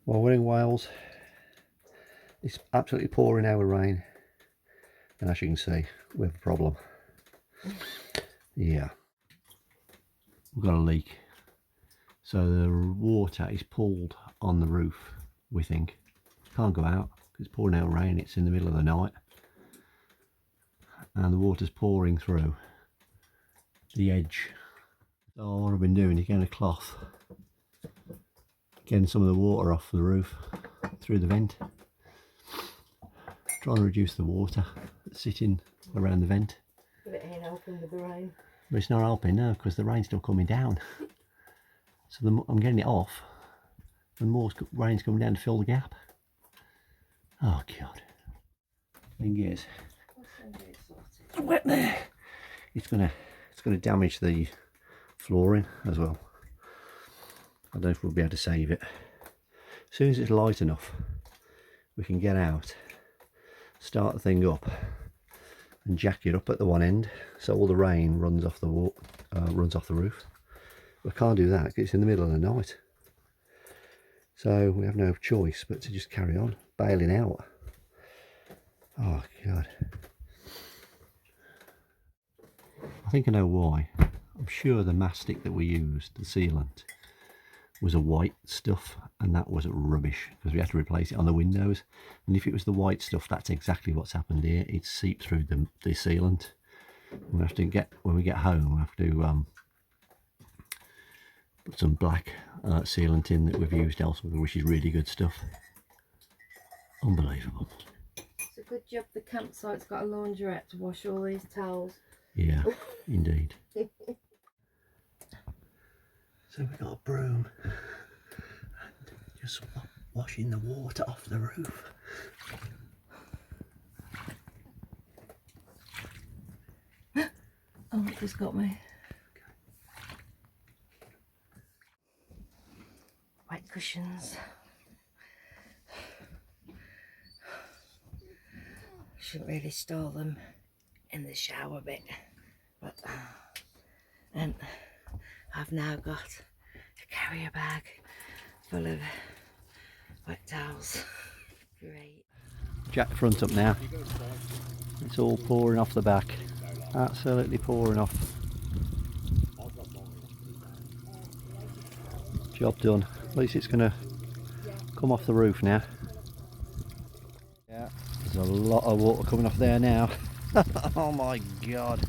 Well, we're in Wales. It's absolutely pouring out with rain, and as you can see, we have a problem. Yeah, we've got a leak. So the water is pooled on the roof, we think. Can't go out because it's pouring out rain. It's in the middle of the night, and the water's pouring through the edge. So what I've been doing is getting a cloth, getting some of the water off the roof through the vent, trying to reduce the water that's sitting around the vent. But it ain't helping with the rain. But it's not helping now because the rain's still coming down. So I'm getting it off, and more rain's coming down to fill the gap. Oh God! Thing is, it's wet there. It's gonna damage the flooring as well. I don't know if we'll be able to save it. As soon as it's light enough, we can get out, start the thing up, and jack it up at the one end, so all the rain runs off the roof. We can't do that because it's in the middle of the night. So we have no choice but to just carry on bailing out. Oh God. I think I know why. I'm sure the mastic that we used, the sealant, was a white stuff, and that was rubbish because we had to replace it on the windows. And if it was the white stuff, that's exactly what's happened here. It's seeped through the sealant. We have to when we get home, we have to put some black sealant in that we've used elsewhere, which is really good stuff. Unbelievable. It's a good job the campsite's got a laundrette to wash all these towels. Yeah, indeed. So we've got a broom and just washing the water off the roof. Oh, it just got me. White cushions. Shouldn't really store them in the shower bit, but and I've now got a carrier bag full of wet towels. Great. Jack the front up now. It's all pouring off the back. Absolutely pouring off. Job done. At least it's going to come off the roof now. Yeah, there's a lot of water coming off there now. Oh my God.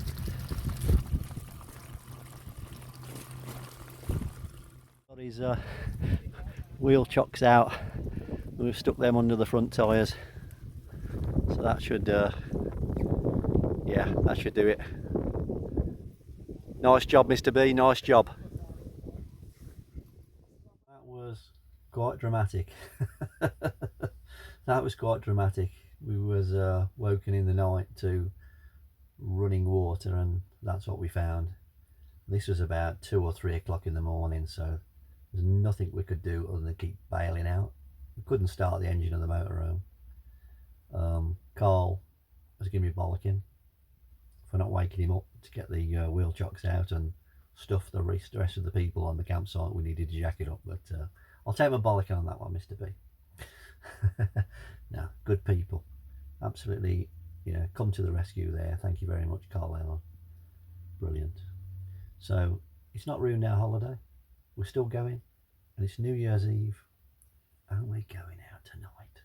Got his wheel chocks out. We've stuck them under the front tyres. So that should, yeah, that should do it. Nice job, Mr. B, nice job. That was quite dramatic. That was quite dramatic. We was woken in the night to running water, and that's what we found. This was about 2 or 3 o'clock in the morning, so there's nothing we could do other than keep bailing out. We couldn't start the engine of the motorhome. Carl was giving me bollocking for not waking him up to get the wheel chocks out and stuff the rest of the people on the campsite. We needed to jack it up, but I'll take my bollocking on that one, Mr. B. No, good people, absolutely, you know, come to the rescue there. Thank you very much, Carl Allen. Brilliant. So it's not ruined our holiday. We're still going, and it's New Year's Eve, and we're going out tonight.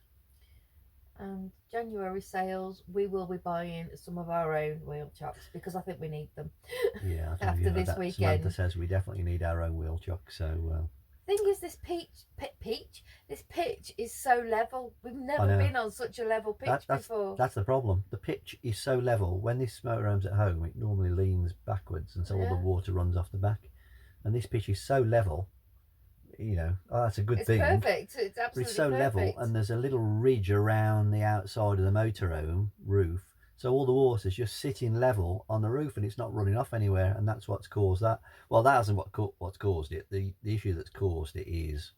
And January sales, we will be buying some of our own wheel chocks because I think we need them. Yeah, I think after this weekend. Samantha says we definitely need our own wheel chock. So thing is, this pitch is so level. We've never been on such a level pitch before. That's the problem. The pitch is so level. When this motorhome's at home, it normally leans backwards, and so all the water runs off the back. And this pitch is so level. You know, that's a good thing. It's perfect. It's absolutely it's so perfect. level, and there's a little ridge around the outside of the motorhome roof, so all the water's just sitting level on the roof, and it's not running off anywhere, and that's what's caused that. Well, that isn't what's caused it. The issue that's caused it is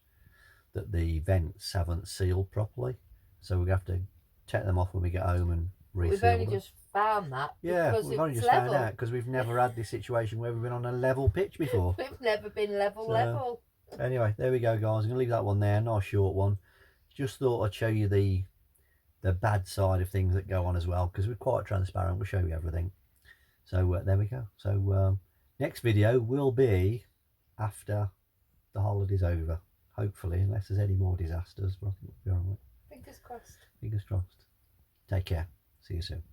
that the vents haven't sealed properly, so we have to take them off when we get home and reseal We've only them. just found that. Yeah, we've only just found out because we've never had this situation where we've been on a level pitch before. We've never been level. Anyway, there we go, guys. I'm gonna leave that one there. Nice short one. Just thought I'd show you the bad side of things that go on as well, because we're quite transparent. We'll show you everything. So there we go. So next video will be after the holiday's over, hopefully, unless there's any more disasters. But I think we'll be all right. Fingers crossed. Fingers crossed. Take care. See you soon.